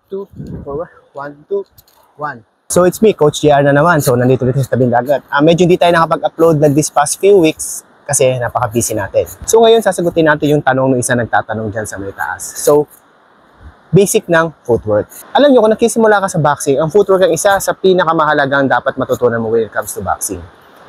2, forward, 1, 2, 1. So it's me, Coach JR na naman. So nandito ulit sa Tabing Dagat. Medyo hindi tayo nakapag-upload na this past few weeks kasi napaka-busy natin. So ngayon sasagutin natin yung tanong ng isa nagtatanong dyan sa may taas. So, basic ng footwork. Alam nyo, kung nakisimula ka sa boxing, ang footwork ang isa sa pinakamahalagang dapat matutunan mo when it comes to boxing.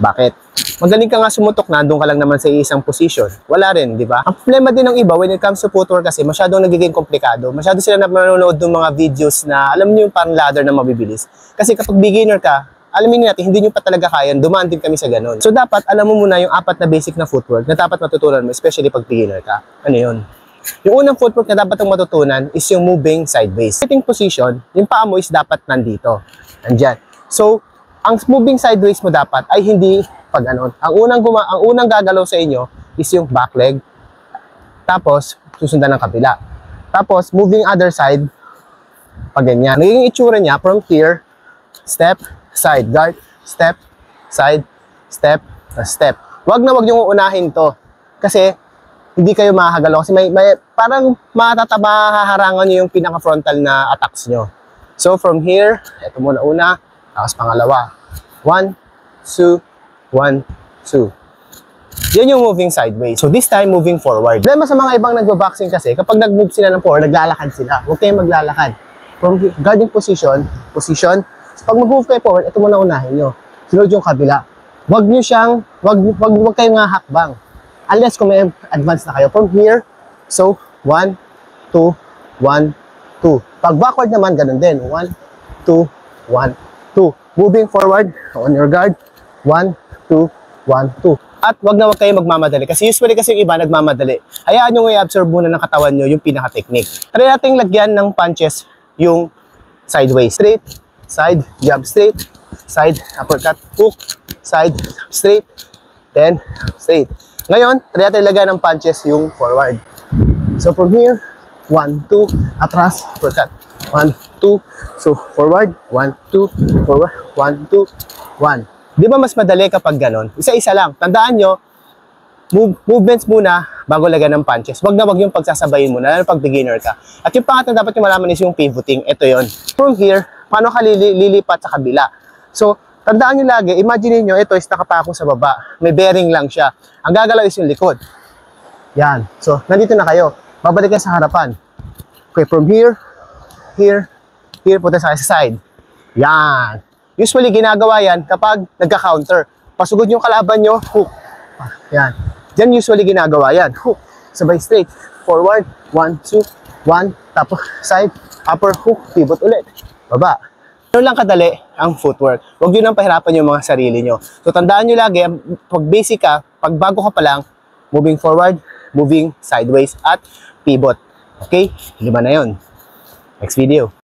Bakit? Magaling ka nga sumutok na, doon ka lang naman sa isang position. Wala rin, di ba? Ang problema din ng iba when it comes to footwork kasi masyadong nagiging komplikado. Masyado sila na manonood ng mga videos na alam niyo yung parang ladder na mabibilis. Kasi kapag beginner ka, alamin natin, hindi nyo pa talaga kaya, dumaan din kami sa ganun. So dapat, alam mo muna yung 4 na basic na footwork na dapat matutunan mo, especially pag beginner ka. Ano yun? Yung unang footwork na dapat mong matutunan is yung moving sideways. Sitting position, yung paa mo is dapat nandito. Nandyan. So, ang moving sideways mo dapat ay hindi pag ganon. Ang unang gagalaw sa inyo is yung back leg. Tapos, susundan ng kabila. Tapos, moving other side, pag ganyan. Nagiging itsura niya from here, step, side, guard, step, side, step, step. Wag na wag yung uunahin to. Kasi, hindi kayo makakagalaw. Kasi may parang haharangan nyo yung pinaka-frontal na attacks nyo. So, from here, ito muna una, tapos pangalawa. 1, 2, 1, 2. Yan yung moving sideways. So, this time, moving forward. Problema sa mga ibang nagbaboxing kasi, kapag nag-move sila ng forward, naglalakad sila. Huwag kayong maglalakad. From guarding position. So, pag mag-move kayo forward, ito muna unahin nyo. Sunod yung kabila. Huwag nyo siyang, huwag kayong nga hakbang. Unless kung may advance na kayo. From here, so, 1, 2, 1, 2. Pag backward naman, ganun din. 1, 2, 1, 2. Moving forward, on your guard. 1, 2, 1, 2. At wag na wag kayo magmamadali. Kasi usually kasi yung iba nagmamadali. Hayaan nyo i-absorb muna ng katawan nyo yung pinaka-technique. Try natin lagyan ng punches yung sideways. Straight, side, jab straight, side, uppercut, hook, side, straight, then straight. Ngayon, try natin lagyan ng punches yung forward. So from here, 1, 2, atras, uppercut. 1, 2, so forward, 1, 2, forward, 1, 2, 1. Di ba mas madali kapag ganon? Isa-isa lang. Tandaan nyo, movements muna bago lagyan ng punches. Wag na wag yung pagsasabayin muna, lalo pag beginner ka. At yung pangatlo dapat yung malaman is yung pivoting. Ito yon. From here, paano ka lilipat sa kabila? So, tandaan nyo lagi, imagine nyo, ito is nakapako sa baba. May bearing lang siya. Ang gagalaw is yung likod. Yan. So, nandito na kayo. Babalik kayo sa harapan. Okay, from here, punta sa side. Yan. Usually, ginagawa yan kapag nagka-counter. Pasugod yung kalaban nyo, hook. Yan. Diyan usually ginagawa yan. Hook. Sabay straight. Forward. 1, 2, 1. Tapos side. Upper hook. Pivot ulit. Baba. Ano lang kadali ang footwork. Huwag yun ang pahirapan yung mga sarili nyo. So, tandaan nyo lagi, pag basic ka, pag bago ka pa lang, moving forward, moving sideways, at pivot. Okay? 5 na yun. Next video.